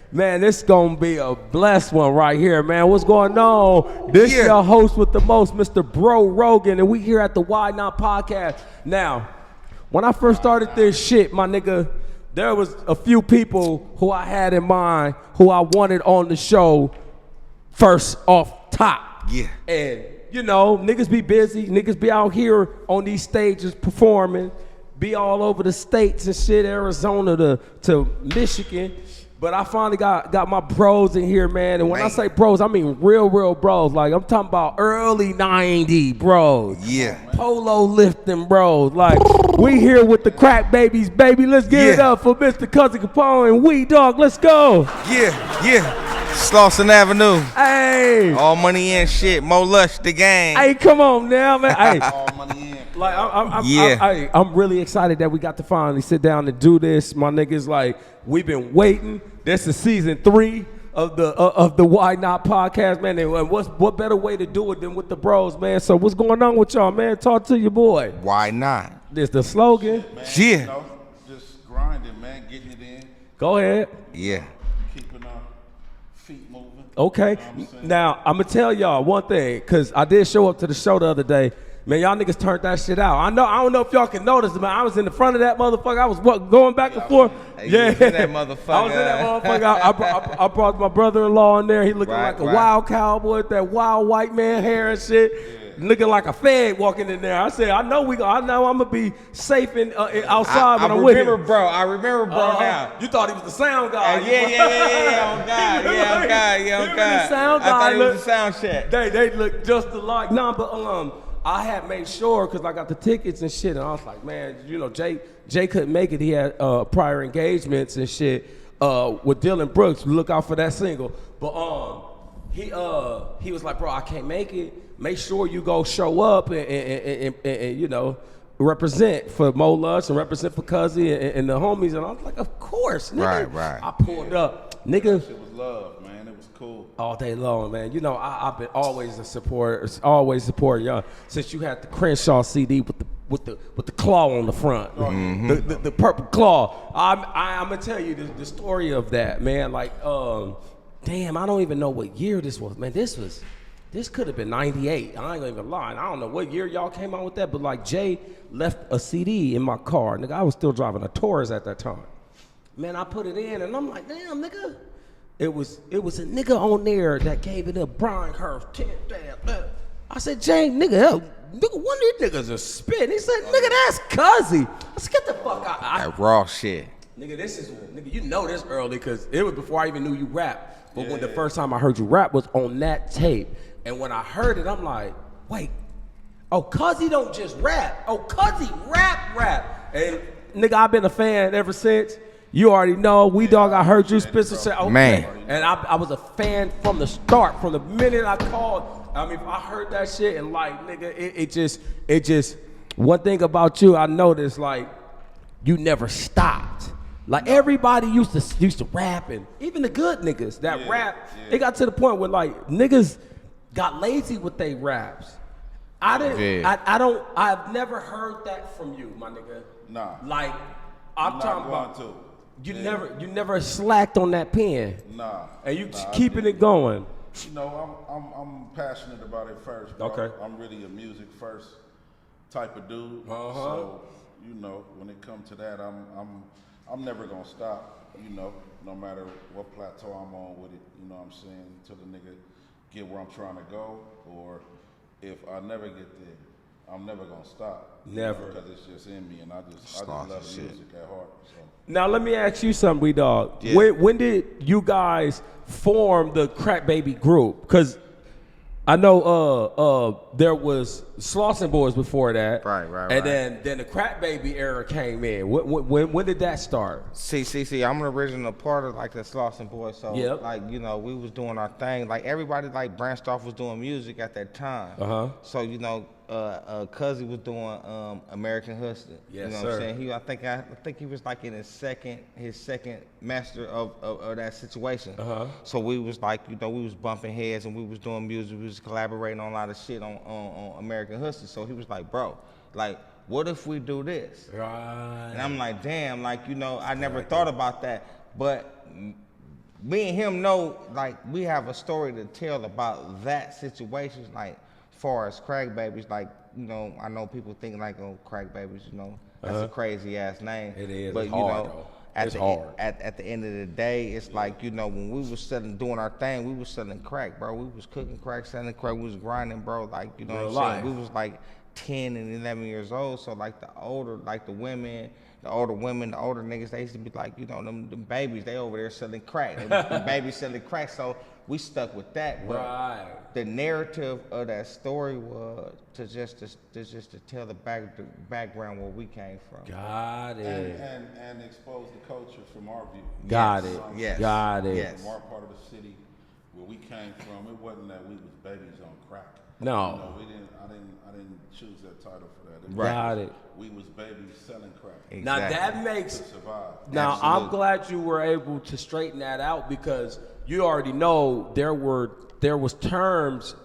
Man, this gonna be a blessed one right here, man. What's going on? This is your host with the most, Mr. Bro Rogan, and we here at the Why Not Podcast. Now, when I first started this shit, my nigga, there was a few people who I had in mind who I wanted on the show first off top. Yeah. And, you know, niggas be busy. Niggas be out here on these stages performing, be all over the states and shit, Arizona to Michigan. But I finally got my bros in here, man. And when I say bros, I mean real bros. Like, I'm talking about early 90 bros. Yeah. Polo lifting bros. Like, we here with the CRACC Babies, baby. Let's give it up for Mr. CUZZY Capone and we, dog. Let's go. Yeah. Slauson Avenue. Hey. All money in shit. Mo Lush, the gang. Hey, come on now, man. Hey. All money in. Like, I'm really excited that we got to finally sit down and do this. My niggas, like, we've been waiting. This is season 3 of the Why Not Podcast, man. And what better way to do it than with the bros, man? So what's going on with y'all, man? Talk to your boy. Why not? This the slogan. Man, Yeah. you know, just grinding, man, getting it in, Go ahead. Yeah. keeping our feet moving. Okay. You know what I'm saying? Now, I'm going to tell y'all one thing, because I did show up to the show the other day. Man, y'all niggas turned that shit out. I don't know if y'all can notice, man. I was in the front of that motherfucker. I was going back and forth. Hey, you was in that motherfucker. I was in that motherfucker. I brought my brother-in-law in there. He looking like a wild cowboy with that wild white man hair and shit. Yeah. Looking like a fed walking in there. I said, I know I'm gonna be safe outside when I'm with him. I remember bro now. You thought he was the sound guy. Yeah, on God. The sound guy. I thought he was the sound check. They look just alike. Nah, but I had made sure, because I got the tickets and shit, and I was like, man, you know, Jay couldn't make it. He had prior engagements and shit with Dylan Brooks. Look out for that single. But he was like, bro, I can't make it. Make sure you go show up and you know, represent for Mo Lush and represent for CUZZY and the homies. And I was like, of course, nigga. Right. I pulled up, nigga. It was love, man. It was cool. All day long, man. You know, I've been always a supporter, y'all. Since you had the Crenshaw CD with the claw on the front, the purple claw. I'm gonna tell you the story of that, man. Like, damn, I don't even know what year this was, man. This could have been 98. I ain't gonna even lie. I don't know what year y'all came out with that, but like Jay left a CD in my car. Nigga, I was still driving a Taurus at that time. Man, I put it in and I'm like, damn, nigga. It was a nigga on there that gave it up, Brian Hurst, 10 damn. I said, Jay, nigga, one of these niggas is spit. He said, nigga, that's CUZZY. I said, get the fuck out. That raw shit. Nigga, you know this early, because it was before I even knew you rap. But when the first time I heard you rap was on that tape. And when I heard it, I'm like, wait, oh, CUZZY don't just rap. Oh, CUZZY rap. And nigga, I've been a fan ever since. You already know, dog. I heard you spit some shit. Okay. Man. And I was a fan from the start, from the minute I called. I mean, I heard that shit and like, nigga, it just, one thing about you, I noticed, like, you never stopped. Like, everybody used to rap, and even the good niggas that rap, it got to the point where like niggas got lazy with they raps. I've never heard that from you, my nigga. Nah. Like, I'm talking about. To. You never slacked on that pen. Nah. And you keeping it going. You know, I'm passionate about it first, bro. Okay. I'm really a music first type of dude. So, you know, when it comes to that, I'm never gonna stop, you know, no matter what plateau I'm on with it, you know what I'm saying, until the nigga get where I'm trying to go, or if I never get there, I'm never gonna stop. Never. Because it's just in me, and I just love music at heart. So. Now let me ask you something, dog. Yeah. When did you guys form the CRACC Baby group? Because I know there was Slauson Boys before that. Right. And then the CRACC Baby era came in. When did that start? See, I'm an original part of like the Slauson Boys. So like, you know, we was doing our thing. Like everybody like branched off was doing music at that time. So, you know, CUZZY was doing American Hustler. Yes, you know what I'm saying? I think he was like in his second master of that situation. So we was like, you know, we was bumping heads and we was doing music, we was collaborating on a lot of shit on American Hustler. So he was like, bro, like, what if we do this? Right. And I'm like, damn, like, you know, I never thought about that. But me and him know, like, we have a story to tell about that situation, like, as far as crack babies, like, you know, I know people think like, oh, crack babies, you know, that's a crazy ass name. It is. But it's you hard, know, though. at It's the hard. at the end of the day, it's like, you know, when we was doing our thing, we was selling crack, bro. We was cooking crack, selling crack, we was grinding, bro. Like, you know Real what I'm saying? life. We was like 10 and 11 years old. So like the older women, the older niggas, they used to be like, you know, them babies, they over there selling crack. The babies selling crack. So we stuck with that. But Right. the narrative of that story was to just tell the background where we came from. Got it. And expose the culture from our view. Got it. Yes. Got it. Yes. From our part of the city where we came from, it wasn't that we was babies on crack. No. You know, I didn't choose that title for that. Right. Got it. We was babies selling crack Now Exactly. that makes. to survive. Now I'm Absolutely. glad you were able to straighten that out because you already know there was terms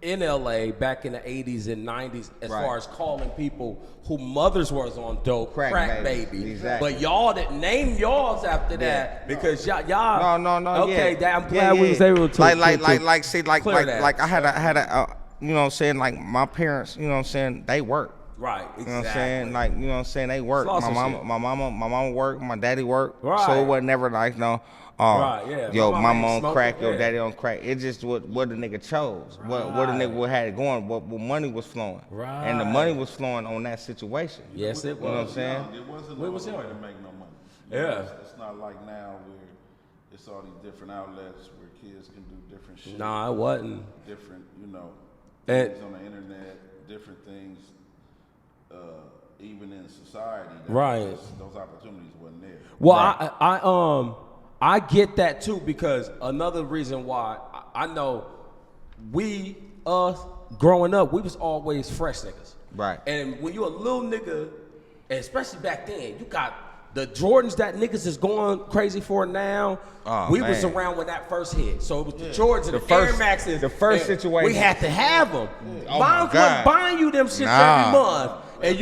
in LA back in the 80s and 90s as Right. far as calling people who mothers was on dope Crack crack babies. baby. Exactly. But y'all didn't name y'alls after that because y'all. No. Okay, yeah. I'm glad we was able to like clear that. I had a you know what I'm saying, like my parents, you know what I'm saying, they work. Right, exactly. You know what I'm saying? Like, you know what I'm saying, they work. It's My awesome mama worked, my daddy worked. Right. So it was never like Right, yeah. yo, My mama mama ain't on smoking, crack, yo, yeah. daddy on crack. It's just what the nigga chose. What the nigga had it going, what money was flowing. Right. And the money was flowing on that situation. Yes, it You know what I'm was. saying? It wasn't We no was other way young. to make no money. Yeah. It's not like now where it's all these different outlets where kids can do different shit. Nah, it wasn't. Different, you know, And- things on the internet, different things, even in society. that Right. Those opportunities wasn't there. Well, Right. I get that too because another reason why I know us growing up, we was always fresh niggas. Right. And when you a little nigga, and especially back then, you got the Jordans that niggas is going crazy for now. Oh, we was man. around when that first hit, so it was the Jordans and the first- Air Maxes. the first and situation. we had to have them. Oh, my Moms wasn't God. buying you them shits Nah. every month.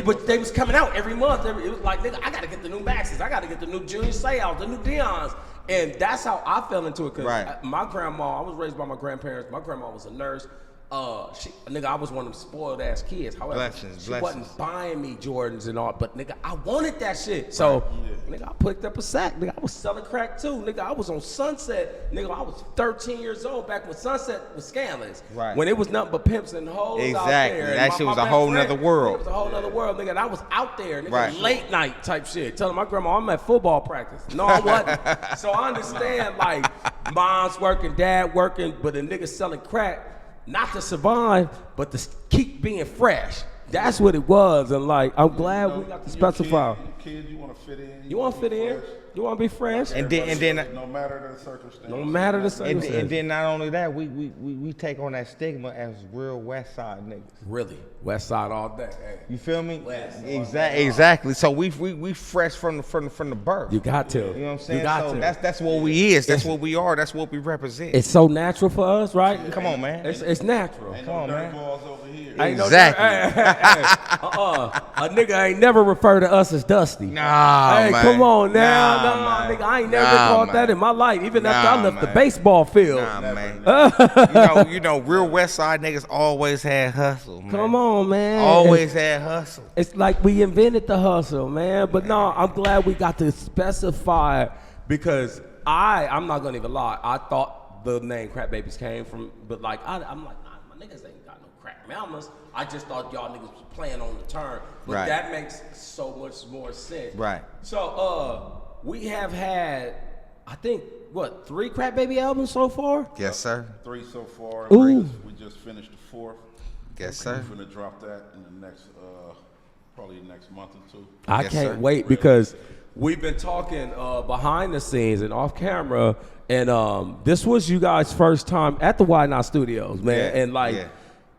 But they was coming out every month. It was like, nigga, I gotta get the new Maxes. I gotta get the new Junior Seau, the new Dion's. And that's how I fell into it. Cause Right. my grandma, I was raised by my grandparents. My grandma was a nurse. Nigga, I was one of them spoiled ass kids. However, Blessings, she blessings. wasn't buying me Jordans and all, but nigga, I wanted that shit. So, nigga, I picked up a sack. Nigga, I was selling crack too. Nigga, I was on Sunset. Nigga, I was 13 years old back when Sunset was scandalous. Right. When it was nothing but pimps and hoes out Exactly. there. And That shit was a best whole friend, nother world. It was a whole nother world, nigga. And I was out there, nigga, Right. late night type shit. Telling my grandma I'm at football practice. No, I wasn't. So I understand, like, mom's working, dad working, but a nigga selling crack, not to survive, but to keep being fresh. That's what it was. And, like, I'm glad we got to specify. Kid, you want to fit in. You want to fit in? You want to be fresh? And then no matter the circumstance. No matter the and circumstance. then not only that, we take on that stigma as real West Side niggas. Really, West Side all day. Hey. You feel me? West. Exactly. So we fresh from the birth. You got to. You know what I'm saying? You got so to. that's what we is. That's what we are. That's what we represent. It's so natural for us, right? Come on, man. It's natural. Ain't Come no on, dirt man. balls over here. Ain't no Exactly. A nigga ain't never referred to us as Dusty. Nah, Hey, man. come on now. Nah, Nah, man. nigga, I ain't never Nah, called man. that in my life, even after I Nah, left the man. baseball field. Nah, man. you know, real West Side niggas always had hustle, man. Come on, man. Always had hustle. It's like we invented the hustle, man. But no, I'm glad we got to specify because I'm not gonna even lie. I thought the name Crack Babies came from, but like I'm like, nah, my niggas ain't got no crack mamas. I just thought y'all niggas was playing on the term. But Right. that makes so much more sense. Right. So we have had, I think, what, 3 Crack Baby albums so far? Yes, sir. 3 so far. Ooh. We just finished the 4th. Yes, sir. We're gonna drop that in the next, probably next month or 2. I Yes, can't sir. wait because we've been talking behind the scenes and off camera, and this was you guys' first time at the Why Not Studios, man. Yeah, And like, yeah.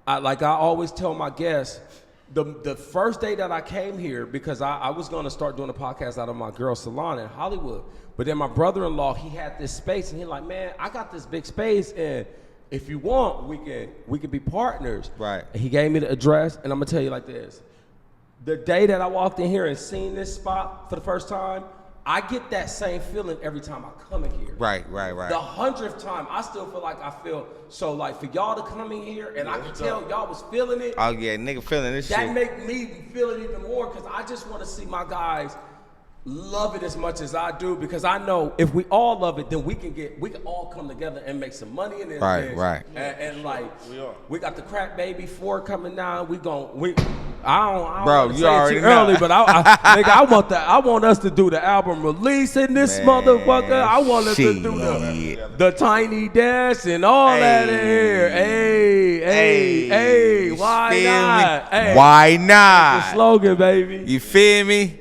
I always tell my guests, the first day that I came here, because I was gonna start doing a podcast out of my girl salon in Hollywood, but then my brother-in-law, he had this space, and he's like, man, I got this big space, and if you want, we can be partners. Right. And he gave me the address, and I'm gonna tell you like this. The day that I walked in here and seen this spot for the first time, I get that same feeling every time I come in here. Right. The 100th time, I still feel like I feel so. Like for y'all to come in here, and I can tell y'all was feeling it. Oh yeah, nigga feeling this shit. That make me feel it even more because I just want to see my guys love it as much as I do, because I know if we all love it, then we can all come together and make some money in this. Right. And like we got the CRACC Baby 4 coming down. I don't Bro, wanna you say it already too know. early, but nigga, I want us to do the album release in this motherfucker. I want us to do the Tiny Desk and all that in here. Hey, why not? Hey, Why not? the slogan, baby. You feel me?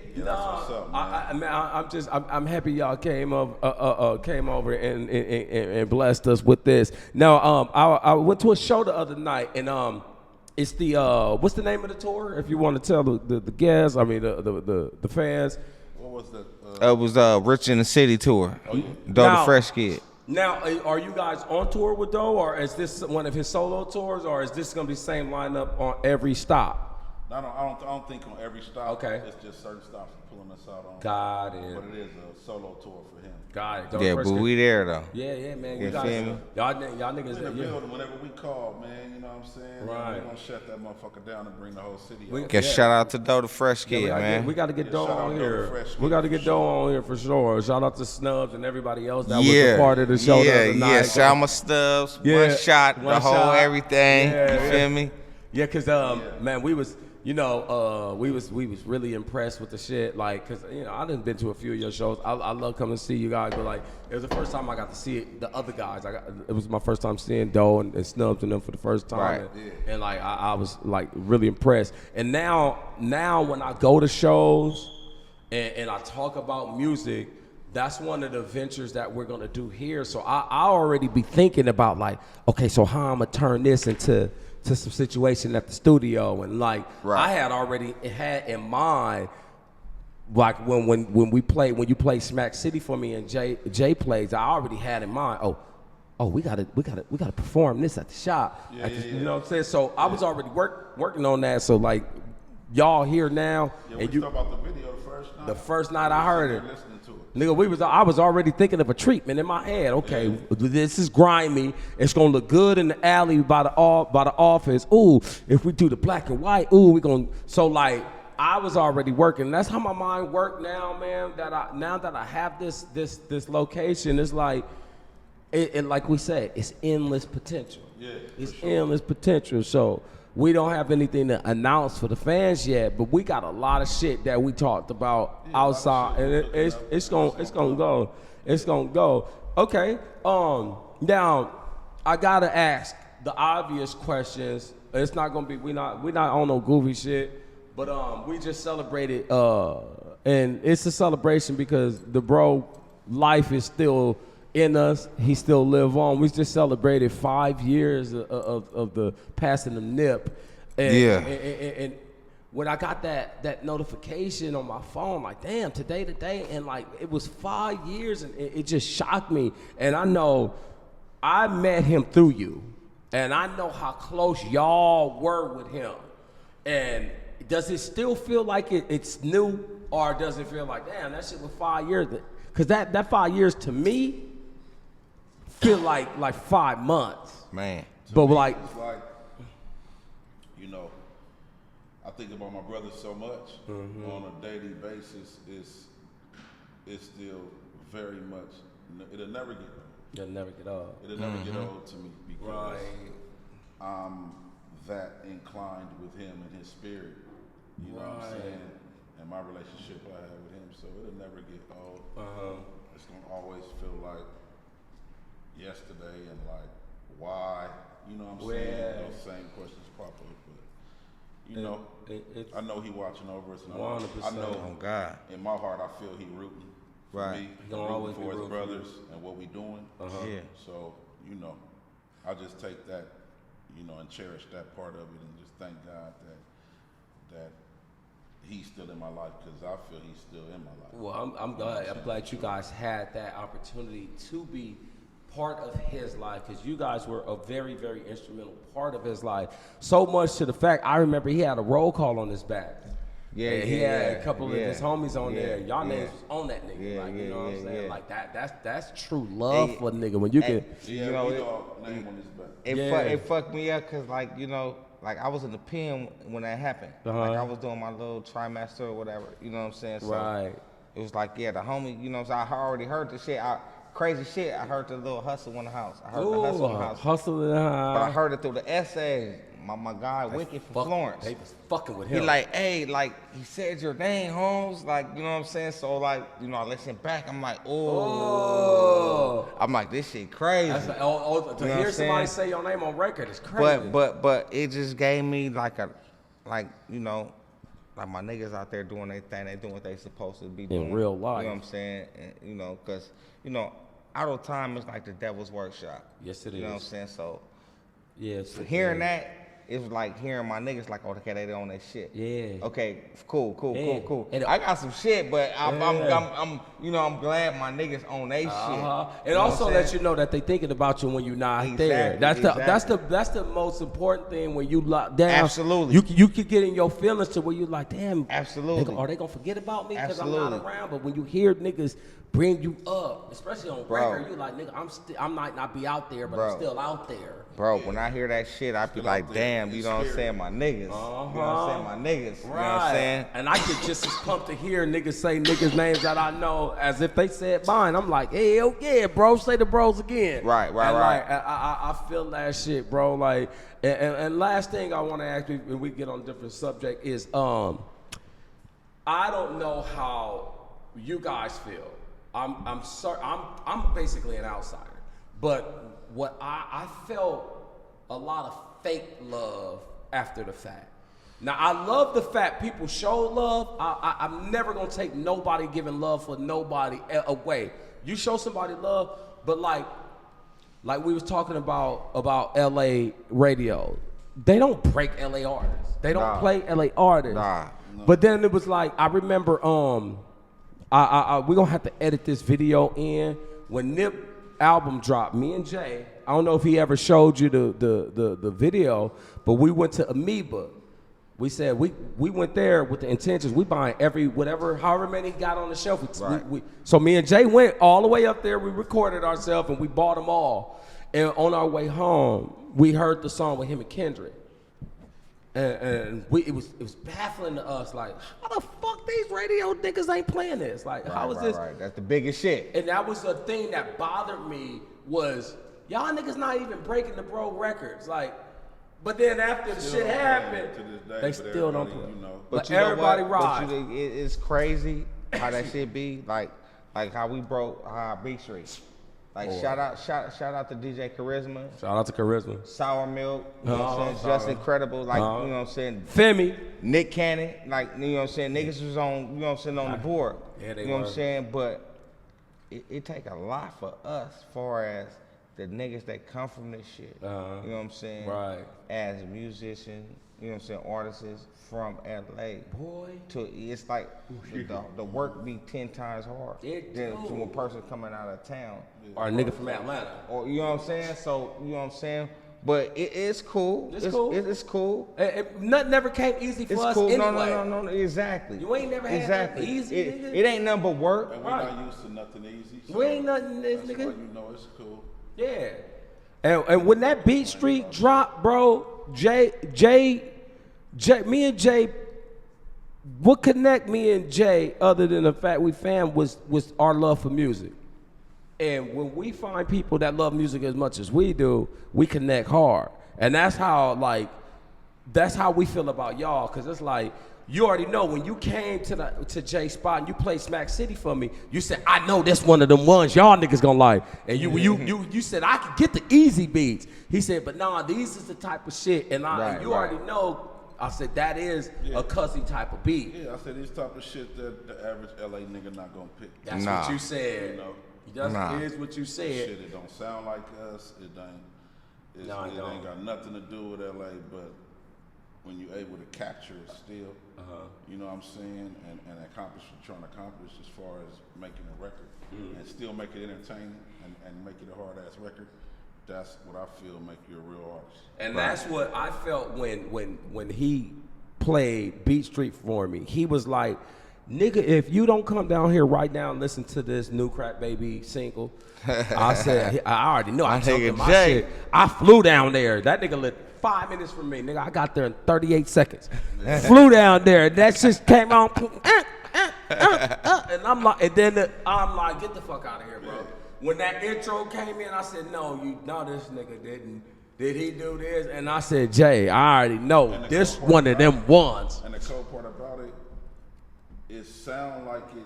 I'm happy y'all came over and blessed us with this. Now, I went to a show the other night, and it's the what's the name of the tour? If you want to tell the guests, I mean the fans. What was that? It was Rich in the City tour. Doe the Fresh Kid. Now, are you guys on tour with Doe, or is this one of his solo tours, or is this gonna be the same lineup on every stop? I don't think on every stop. Okay. It's just certain stops pulling us out on. Got it. But it is a solo tour for him. Got it. Yeah, but we there though. Yeah, man. You feel me? Y'all niggas. In the building, whenever we call, man, you know what I'm saying? Right. We're gonna shut that motherfucker down and bring the whole city out. Guess shout out to Doe the Fresh Kid, man. We got to get Doe shout out on Doe the here. Fresh We Kid got to for get Doe on here for sure. Shout out to Snubs and everybody else that was Yeah, a part of the show the other night. Shout out my Stubbs. Yeah, One shot, one the whole shot. everything. Yeah, You feel me? Yeah, cause man, we was really impressed with the shit. Like, cause I done been to a few of your shows. I love coming to see you guys, but like, it was the first time I got to see the other guys. It was my first time seeing Doe and Snubs and them for the first time. Right. And like, I was like really impressed. And now when I go to shows and I talk about music, that's one of the ventures that we're gonna do here. So I already be thinking about like, okay, so how I'm gonna turn this into some situation at the studio, and like I had already had in mind, like when you play Smack City for me and Jay plays, I already had in mind, oh, we gotta perform this at the shop. You know what I'm saying? So I was already working on that. So like y'all here now, and you talk about the video the first night I heard it. Listening to it. Nigga, I was already thinking of a treatment in my head. Okay, this is grimy. It's gonna look good in the alley by the office. Ooh, if we do the black and white, ooh, we gonna. So like, I was already working. That's how my mind worked now, man. Now that I have this location, it's like, it like we said, it's endless potential. Yeah, it's endless potential. So we don't have anything to announce for the fans yet, but we got a lot of shit that we talked about outside, and it's gonna go. Okay. Now I gotta ask the obvious questions. It's not gonna be we not on no goofy shit, but we just celebrated, and it's a celebration because the bro life is still in us. He still live on. We just celebrated 5 years of the passing of Nip. And when I got that notification on my phone, like, damn, today, and like, it was 5 years, and it just shocked me. And I know I met him through you, and I know how close y'all were with him. And does it still feel like it's new, or does it feel like, damn, that shit was 5 years? Because that 5 years to me feel like 5 months, man. But like, it's like, I think about my brother so much on a daily basis. It's still very much. It'll never get old. You'll never get old. It'll never get old to me because I'm that inclined with him and his spirit. You know what I'm saying? And my relationship I have with him, so it'll never get old. It's gonna always feel like yesterday, and like, why? You know what I'm saying? Those same questions pop up, but I know he watching over us, and I know, oh God, in my heart, I feel he rooting for me, rooting for his brothers and what we doing. Yeah. So I just take that, and cherish that part of it, and just thank God that he's still in my life, because I feel he's still in my life. Well, I'm glad. I'm glad you guys had that opportunity to be part of his life, because you guys were a very, very instrumental part of his life. So much to the fact, I remember he had a roll call on his back. Yeah, and he yeah, had yeah, a couple yeah, of his homies on yeah, there. Y'all yeah. names was on that nigga. Yeah, Like, yeah, you know what I'm yeah, saying? yeah. Like that's true love Hey, for a nigga when you hey, can. Yeah, you know, we all name on his back. it fucked me up because, like, you know, like I was in the pen when that happened. Like I was doing my little trimester or whatever. You know what I'm saying? So Right. it was like, yeah, the homie. You know, so I already heard the shit. Crazy shit. I heard the little hustle in the house. I heard the hustle in the house. Hustle in the house. But I heard it through the essays. My guy Wicked from Florence. They was fucking with He him. like, hey, like he said your name, Holmes. Like, you know what I'm saying? So like, you know, I listen back. I'm like, oh. I'm like, this shit crazy. That's to You know hear what I'm somebody saying? say your name on record is crazy. But it just gave me like you know, like my niggas out there doing their thing. They doing what they supposed to be doing. real life. You know what I'm saying? And, you know, cause you know, auto time is like the devil's workshop. Yes, it You know what I'm is. saying? So Yes, hearing that, it was like hearing my niggas like, oh, okay, they on that shit. Yeah. Okay, cool. And I got some shit, but I'm you know, I'm glad my niggas on they shit. It also lets you know that they thinking about you when you're not there. That's the most important thing when you lock down. Absolutely. You could get in your feelings to where you like, damn. Absolutely. Are they gonna forget about me because I'm Absolutely. not around? But when you hear niggas bring you up, especially on Bro. record, you like, nigga, I might not be out there, but Bro. I'm still out there. Bro, when I hear that shit, I be like, damn, you know what I'm saying? My niggas. You know what I'm saying? My niggas. You know what I'm saying? And I get just as pumped to hear niggas say niggas' names that I know as if they said mine. I'm like, hey, hell yeah, bro, say the bros again. Right. And like, I feel that shit, bro. Like, and last thing I want to ask you, when we get on a different subject, is I don't know how you guys feel. I'm sorry, I'm basically an outsider, but what I felt a lot of fake love after the fact. Now I love the fact people show love. I'm never gonna take nobody giving love for nobody away. You show somebody love, but like we was talking about LA radio. They don't break LA artists. They don't play LA artists. Nah. But then it was like, I remember we're gonna have to edit this video in. When Nip album dropped, me and Jay, I don't know if he ever showed you the video, but we went to Amoeba. We said we went there with the intentions, we buying however many got on the shelf. So me and Jay went all the way up there, we recorded ourselves and we bought them all. And on our way home, we heard the song with him and Kendrick. And it was baffling to us, like, how the fuck these radio niggas ain't playing this? Like, how is this? Right. That's the biggest shit. And that was the thing that bothered me was, y'all niggas not even breaking the bro records. Like, but then after the shit happened, to this day, they but still don't everybody, play. you know. But you know everybody what? rides. But it's crazy how that shit be. Like how we broke Beach Street. Like shout out to DJ Charisma. Shout out to Charisma. Sour Milk, you know what I'm saying? Just Incredible, like, you know what I'm saying? Femi. Nick Cannon, like, you know what I'm saying? Niggas was on, you know what I'm saying, on the board. Yeah, they You know what were. I'm saying? But it take a lot for us, far as the niggas that come from this shit. You know what I'm saying? Right. As a musician, you know what I'm saying, artists from LA. Boy. It's like the work be 10 times hard It than do. to a person coming out of town. Or a nigga from Atlanta. Or, you know what I'm saying? So, you know what I'm saying? But it's cool. It's cool. It's cool. Nothing never came easy for It's us cool. anyway. No, exactly. You ain't never had exactly. nothing easy, nigga. It ain't nothing but work. And we're not used to nothing easy. So We ain't nothing this, that's nigga. why you know it's cool. Yeah. And when that Beat Street dropped, bro, me and Jay, what connect me and Jay, other than the fact we fam, was our love for music. And when we find people that love music as much as we do, we connect hard. And that's how we feel about y'all, because it's like, you already know when you came to Jay's spot and you played Smack City for me, you said, I know this one of them ones y'all niggas gonna like. And you said, I could get the easy beats. He said, but nah, these is the type of shit. And already know, I said, that is a CUZZY type of beat. Yeah, I said these type of shit that the average LA nigga not gonna pick. That's what you said. You know? It is what you said. Shit, it don't sound like us. It ain't got nothing to do with LA, but when you're able to capture it still, you know what I'm saying, and accomplish what you're trying to accomplish as far as making a record and still make it entertaining and make it a hard ass record, that's what I feel make you a real artist. And that's what I felt when played Beat Street for me, he was like, nigga, if you don't come down here right now and listen to this new CRACC Baby single, I said, I already know. I told him my shit. I flew down there. That nigga lived 5 minutes from me. Nigga, I got there in 38 seconds. Flew down there. That shit came on. And I'm like, I'm like, get the fuck out of here, bro. When that intro came in, I said, no, this nigga didn't. Did he do this? And I said, Jay, I already know. This one of them ones. And the cool part about it sound like it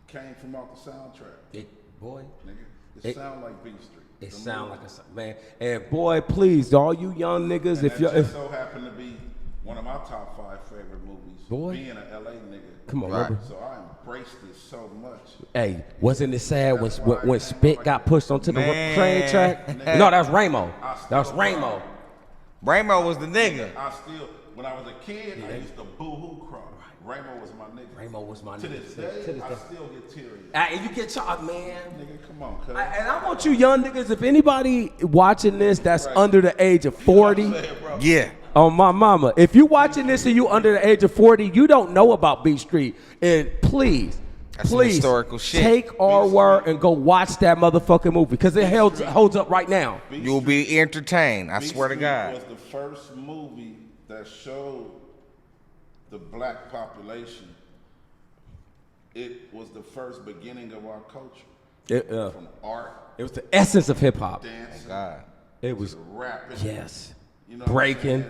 came from off the soundtrack. Boy. Nigga, it sound like Beat Street. It sound like a, man. And boy, please, all you young niggas, and if you just so happen to be one of my top 5 favorite movies, boy, being an LA nigga. Come on, right. So I embraced it so much. Hey, wasn't it sad when Spit got pushed onto the train track? No, that was Ramo. That was Ramo. Ramo was the nigga. When I was a kid, I used to boo-hoo cry. Ramo was my nigga. Ramo was my nigga. To this day, I still get teary. And you get charged, man. Nigga, come on, cuz. And I want you young niggas, if anybody watching this that's under the age of 40, yeah. On my mama, if you watching this and you under the age of 40, you don't know about Beat Street. And please, that's historical shit. Take our word and go watch that motherfucking movie because it holds up right now. You'll be entertained, I swear to God. It was the first movie that showed the black population. It was the first beginning of our culture. From art. It was the essence of hip hop. Dancing. God. It was rapping. Yes. You know, breaking.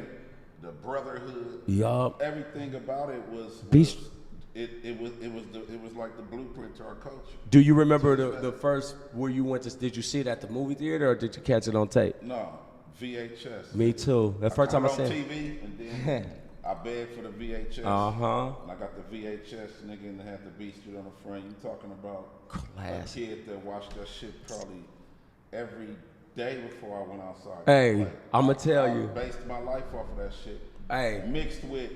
The brotherhood. Yup. Everything about it was it was like the blueprint to our culture. Do you remember the first where you went to? Did you see it at the movie theater or did you catch it on tape? No, VHS. Me too. The first time I saw it on TV, and then I begged for the VHS. And I got the VHS, nigga, and they had the Beat Street on the front. You talking about a kid that watched that shit probably every day before I went outside. Hey, I'ma tell you. I based my life off of that shit. Hey. Mixed with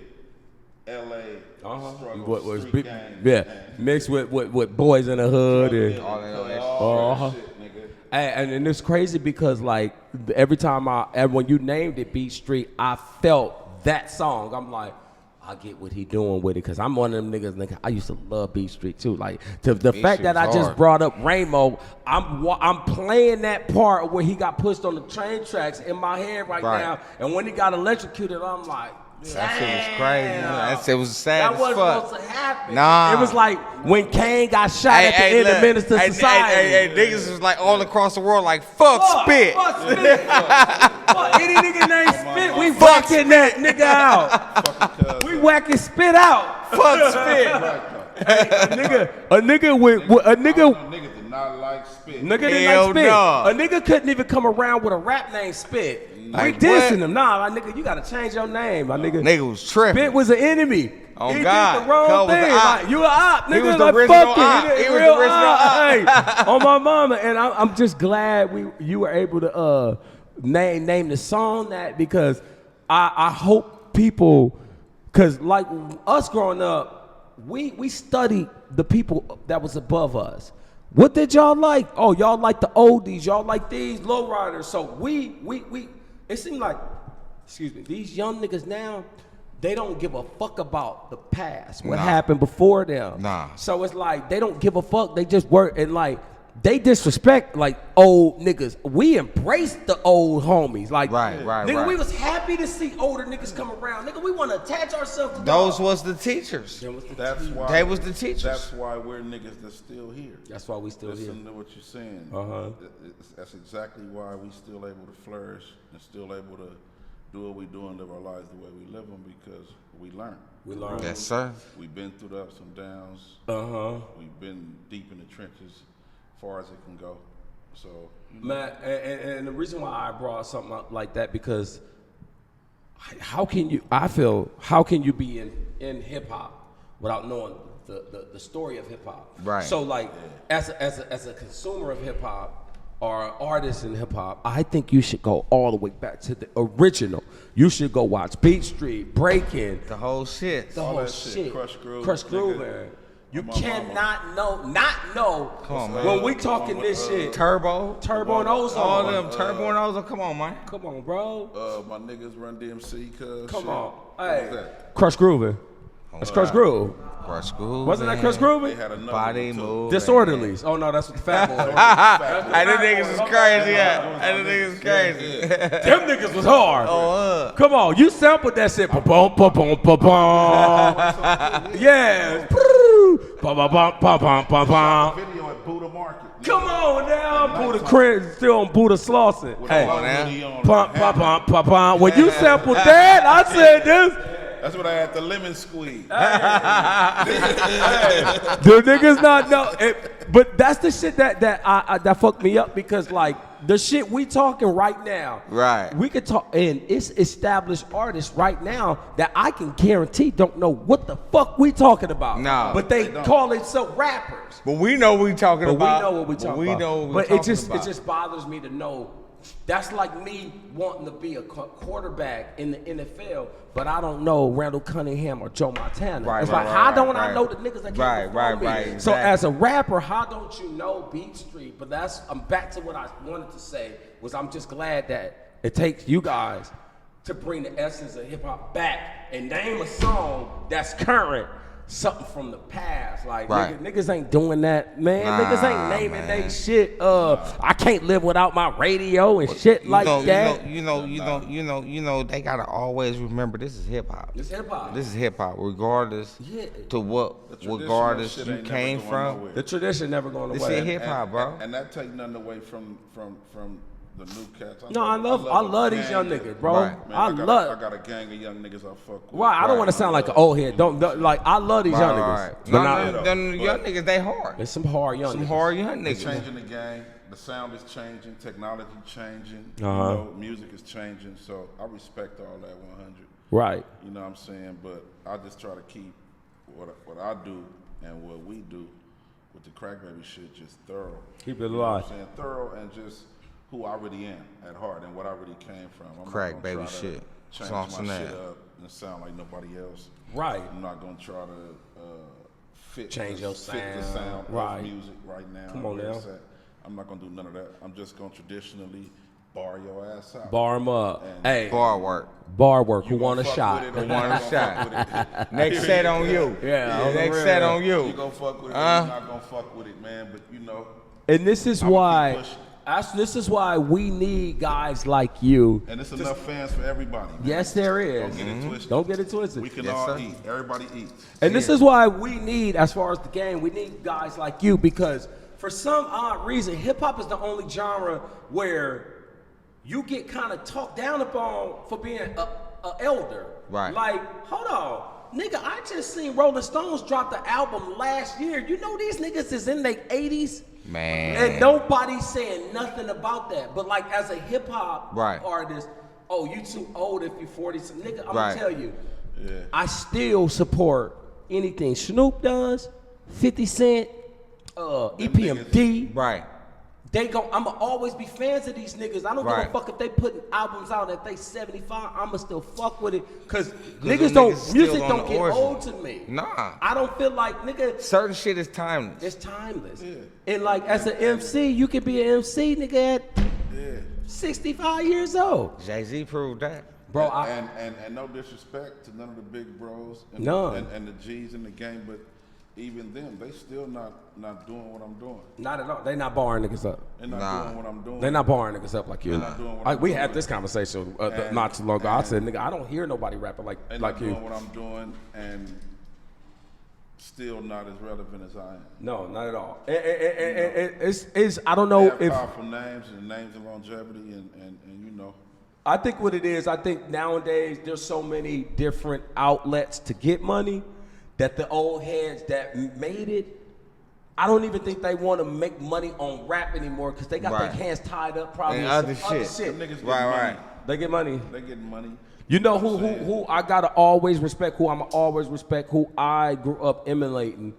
LA struggle, street gangs. Yeah, mixed with boys in the hood and all that shit, nigga. Hey, and it's crazy because like every time when you named it Beat Street, I felt that song. I'm like, I get what he doing with it because I'm one of them niggas. I used to love Beat Street too. Like the fact that I just brought up Ramo, I'm playing that part where he got pushed on the train tracks in my head right now. And when he got electrocuted, I'm like, that shit was crazy. That shit was sad as fuck. That wasn't supposed to happen. Nah. It was like when Kane got shot at the end of Minister Society. Hey, niggas was like all across the world like, fuck Spit. Fuck Spit. Fuck any nigga named Spit. We whacking that nigga out. We whacking Spit out. Fuck Spit. Hey, a nigga did not like Spit. Nigga didn't like Spit. No. A nigga couldn't even come around with a rap name Spit. Like, we dissing him. Nah, my nigga, you gotta change your name, my nigga. Nigga was tripping. Spit was an enemy. Oh he God. did the wrong thing. Like, you a op, nigga. He was the like, original fuck op. He was the original op. Hey, on my mama. And I'm just glad you were able to name the song that because I hope people, cause like us growing up, we studied the people that was above us. What did y'all like? Oh, y'all like the oldies. Y'all like these lowriders. So we it seemed like, these young niggas now, they don't give a fuck about the past, what happened before them. Nah. So it's like, they don't give a fuck. They just work and like, they disrespect like old niggas. We embrace the old homies. Like, nigga, we was happy to see older niggas come around. Nigga, we want to attach ourselves to those was the teachers. They was the teachers. That's why we're niggas that's still here. That's why we still here. Listen to what you're saying. That's exactly why we still able to flourish and still able to do what we do and live our lives the way we live them because we learn. We learn. Yes, sir. We've been through the ups and downs. We've been deep in the trenches. Far as it can go. So man, and the reason why I brought something up like that because how can you be in hip hop without knowing the story of hip hop? Right. So like as a consumer of hip hop or an artist in hip hop, I think you should go all the way back to the original. You should go watch Beat Street, Breaking, the whole shit. The whole shit. Crush Groove. Crush Groove, man. You My cannot not know Come on, man. when we talking this shit. Turbo Turbo and Ozone. all them Turbo and Ozone. Come on, man. Come on, bro. My niggas Run DMC, cuz. Come on. What Hey. was that? Crush Groovin'. That's Crush Groove. Crush Groove. Wasn't that Crush They Groovin'? had another Body one, too. move. Disorderlies. Oh no, that's what the Fat Boys. Hey, them niggas is crazy, yeah. Hey, them niggas is crazy. Them niggas was hard. Oh, Come on, you sampled that shit. Ba-bum, ba-bum, ba-bum. Yeah. Ba-ba-bum. Video at Buddha Market. Come on now, Buddha Chris still on Buddha Slauson. Hey, on now. pump, pump, pump, pump, pump. When you sampled that, I said this. That's what I had the lemon squeeze. The niggas not know it, but that's the shit that fucked me up because like the shit we talking right now. Right. We could talk, and it's established artists right now that I can guarantee don't know what the fuck we talking about. Nah. But they They don't. call themselves rappers. But we know what we talking But about. we know what we talking about. We know what we but talking it about. just bothers me to know. That's like me wanting to be a quarterback in the NFL, but I don't know Randall Cunningham or Joe Montana. Right, it's right, like, how right, don't I right. know the niggas that came Right, before right, me? right, So exactly. as a rapper, how don't you know Beat Street? But I'm back to what I wanted to say, was I'm just glad that it takes you guys to bring the essence of hip hop back and name a song that's current. Something from the past, like Right. niggas ain't doing that, man. Nah, Niggas ain't naming man. they shit. I can't live without my radio and shit like that. You know, they gotta always remember this is hip hop. It's hip hop. This is hip hop, regardless Yeah. to what traditional regardless shit you ain't never came going from. nowhere. The tradition never going This away. shit hip hop, bro. And that take nothing away from the new cats. No, I love these young niggas, bro. Right. Man, I I love. got a gang of young niggas I fuck with. Why? I don't want to sound like an old head. Don't like. I love these young niggas. But No, not- them young niggas, they hard. There's some hard young Some niggas. hard young It's niggas. changing the game. The sound is changing. Technology changing. Uh-huh. You know, music is changing. So I respect all that 100. Right. You know what I'm saying? But I just try to keep what I do and what we do with the Crack Baby shit just thorough. Keep it You know alive. what I'm saying? Thorough and just who I really am at heart and what I really came from. I'm not Crack gonna Baby try to shit. Change Sauce my and shit that. up and sound like nobody else. Right. I'm not gonna try to Change fit your the sound. sound Right. of music right now. Come on where now. it's at. I'm not gonna do none of that. I'm just gonna traditionally bar your ass out. Bar 'em up. And- Hey. Bar work. Bar work. Who You want a gonna fuck shot? with it or Who you want a not gonna shot? fuck with it. Next set on you. Yeah, on the Next real. set on You you. gonna fuck with it or you not gonna fuck with it, man. But you know, And this is I'ma keep why. pushing. This is why we need guys like you. and it's enough fans for everybody. Man. Yes, there is. Don't get it twisted. Don't get it twisted. We can Yes, all sir. eat. Everybody eats. And this is why we need, as far as the game, we need guys like you because for some odd reason, hip hop is the only genre where you get kind of talked down upon for being a elder. Right. Like, hold on. Nigga, I just seen Rolling Stones drop the album last year. You know these niggas is in their 80s? Man. And nobody's saying nothing about that. But like as a hip hop Right. artist, oh, you too old if you 40. So nigga, I'm Right. gonna tell you, Yeah. I still support anything Snoop does, 50 Cent, EPMD. Right. I'ma always be fans of these niggas. I don't give Right. a fuck if they putting albums out if they 75. I'ma still fuck with it. Cause them niggas don't, niggas still music on don't the get origin. old to me. Nah. I don't feel like, nigga, Certain shit is timeless. it's timeless. Yeah. And like as an MC, you can be an MC, nigga, at Yeah. 65 years old. Jay-Z proved that. Bro, and no disrespect to none of the big bros and, None. and the G's in the game, but even them, they still not doing what I'm doing. not at all. They not barring niggas up. They're not Nah. doing what I'm doing. They not barring niggas up like you. They're not doing what I'm We doing. had this conversation And- not too long ago. I and- said, nigga, I don't hear nobody rapping They're like not you. doing what I'm doing and still not as relevant as I am. No, not at all. It's I don't They know have if powerful names and names of longevity and you know. I think what it is. I think nowadays there's so many different outlets to get money that the old heads that made it, I don't even think they want to make money on rap anymore because they got their Right. hands tied up probably And in other some other shit. shit. Them niggas get Right, money. right. They get money. They getting money. You know I'm saying. who I gotta always respect, who I'ma always respect, who I grew up emulating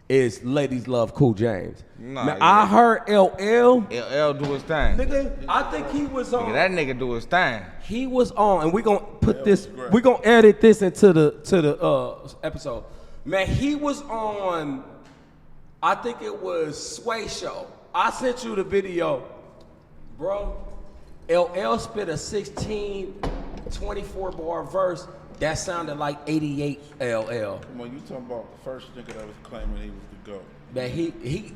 is Ladies Love Cool James. Nah, Man, yeah. I heard LL, LL do his thing. nigga, I think he was on. Nigga, that nigga do his thing. He was on, and we gonna put this, was great. we gonna edit this into the episode. Man, he was on I think it was Sway Show. I sent you the video, bro. LL spit a 16, 24 bar verse that sounded like 88 LL. When you talking about the first nigga that was claiming he was the GOAT. Man, he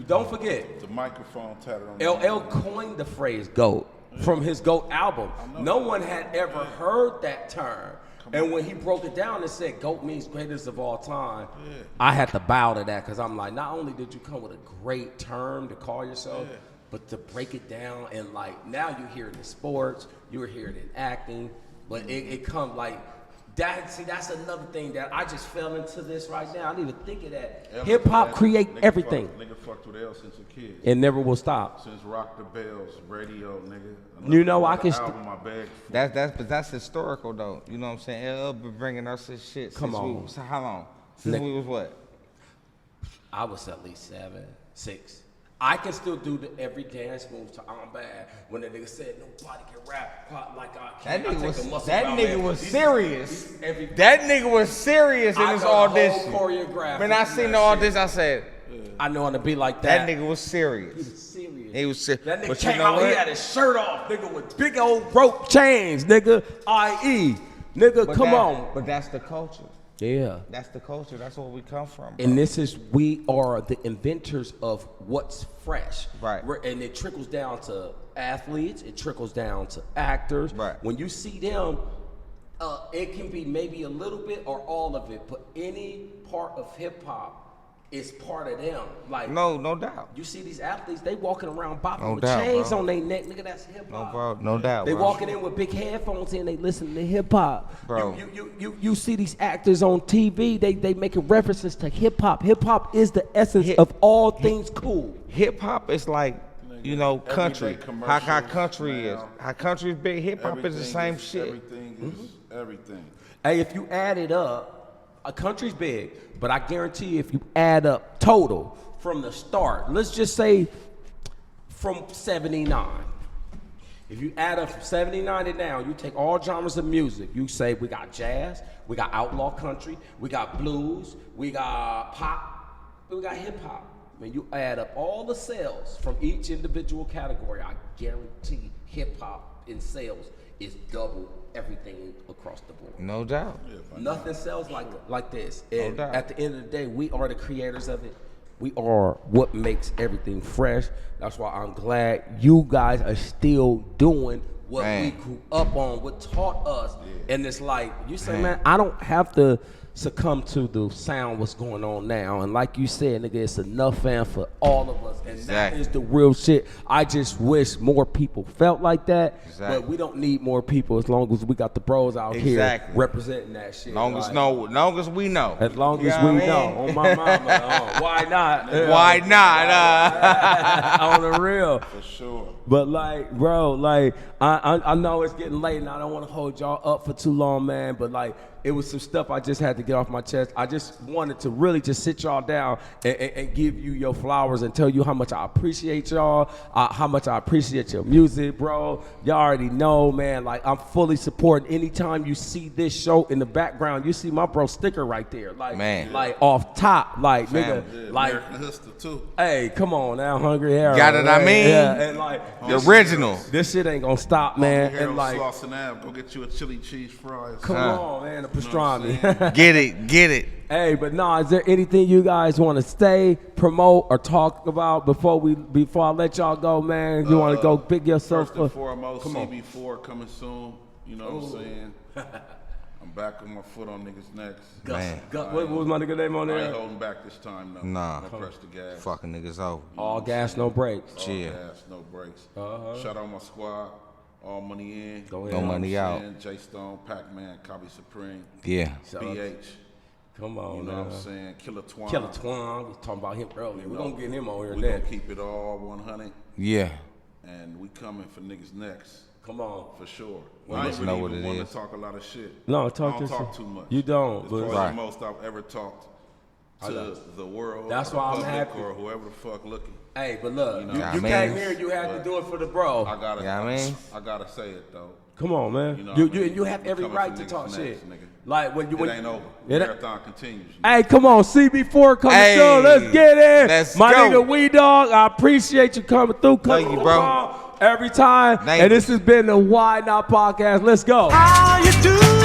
don't forget. The microphone tatted on LL coined the phrase GOAT from his GOAT album. No one had ever heard that term. And when he broke it down and said GOAT means greatest of all time, I had to bow to that because I'm like, not only did you come with a great term to call yourself, but to break it down and like, now you hear it in sports, you hear it in acting, but it comes like, that. See, that's another thing that I just fell into this right now. I didn't even think of that. Hip hop create everything. Nigga fucked with L since a kid. It never will stop. Since Rock the Bells, radio, nigga. You know, I can. Album I begged for. That's historical though. You know what I'm saying? LL been bringing us this shit. Come on. So how long? Since we was what? I was at least 7, 6. I can still do the every dance move to I'm Bad. When the nigga said nobody can rap like I can. That nigga was serious. That nigga was serious in his audition. When I seen the audition, I said, I know how to be like that. That nigga was serious. He was serious. He was serious. That nigga came out, he had his shirt off, nigga, with big old rope chains, nigga. I.E. Nigga, come on. But that's the culture. Yeah. That's the culture. That's where we come from. Bro. And we are the inventors of what's fresh. Right. And it trickles down to athletes. It trickles down to actors. Right. When you see them, it can be maybe a little bit or all of it, but any part of hip hop is part of them. Like no doubt. You see these athletes, they walking around bopping No with doubt, chains bro. on their neck, nigga. That's hip hop. No doubt. They bro. walking in with big headphones in, they listening to hip hop. Bro. You see these actors on TV, they making references to hip hop. Hip hop is the essence of all things cool. Hip hop is like, you know, country. How commercials country is. now. How country is big. Hip hop is the same shit. Everything is everything. Hey, if you add it up, a country's big, but I guarantee you if you add up total from the start, let's just say from 79. If you add up from 79 to now, you take all genres of music, you say we got jazz, we got outlaw country, we got blues, we got pop, we got hip hop. When you add up all the sales from each individual category, I guarantee hip hop in sales is double everything across the board. No doubt. Nothing sells like this. And doubt. at the end of the day, we are the creators of it. We are what makes everything fresh. That's why I'm glad you guys are still doing what we grew up on, what taught us. And it's like, you say, man, I don't have to succumb to the sound what's going on now. And like you said, nigga, it's enough fan for all of us. And that is the real shit. I just wish more people felt like that. But we don't need more people as long as we got the bros out here representing that shit. Long as we know. As long as we know. On my mama. Why not? Why not? On the real. For sure. But like, bro, like I know it's getting late and I don't want to hold y'all up for too long, man. But like, it was some stuff I just had to get off my chest. I just wanted to really just sit y'all down and give you your flowers and tell you how much I appreciate y'all, how much I appreciate your music, bro. Y'all already know, man, like I'm fully supporting. Anytime you see this show in the background, you see my bro sticker right there. Like, man. Like off top, like, nigga, like, American History too. Hey, come on now, Hungry Harold. Got it, I mean? Yeah, and like, the original. This shit ain't gonna stop, man. And like, go get you a chili cheese fries. Come on, man, the pastrami. Get it. Hey, but nah, is there anything you guys want to say, promote, or talk about before I let y'all go, man? You want to go pick yourself up? First and foremost, CB4 coming soon. You know what I'm saying? I'm back on my foot on niggas' necks. Man. What was my nigga name on there? I ain't holding back this time, though. Nah. I press the gas. Fucking niggas over. All gas, no brakes. All gas, no brakes. Shout out my squad. All money in. Go ahead. No money out. J Stone, Pac-Man, Cobby Supreme. Yeah. BH. Come on, you know what I'm saying? Killer Twan. Killer Twan. We was talking about him earlier. We're going to get him on here next. We're going to keep it all 100. Yeah. And we coming for niggas next. Come on. For sure. Well, I ain't really know what even it want is. to talk a lot of shit. No, I don't talk too much. You don't. It's probably the most I've ever talked to the world. That's or why I'm public happy. Or whoever the fuck looking. Hey, but look, You know you, what I you mean? came here, you had to do it for the bro. I gotta, Yeah, I mean? I gotta say it though. Come on, man. You know You, what I mean? you have We every coming right for to niggas talk next, shit. nigga. Like when you It ain't over. It- Marathon continues. Hey, come on, CB4 coming Hey, through. Let's get it. let's My go. nigga We Dog, I appreciate you coming through. Love you, bro. On every time. Thank and you. this has been the Why Not Podcast. Let's go. How you do?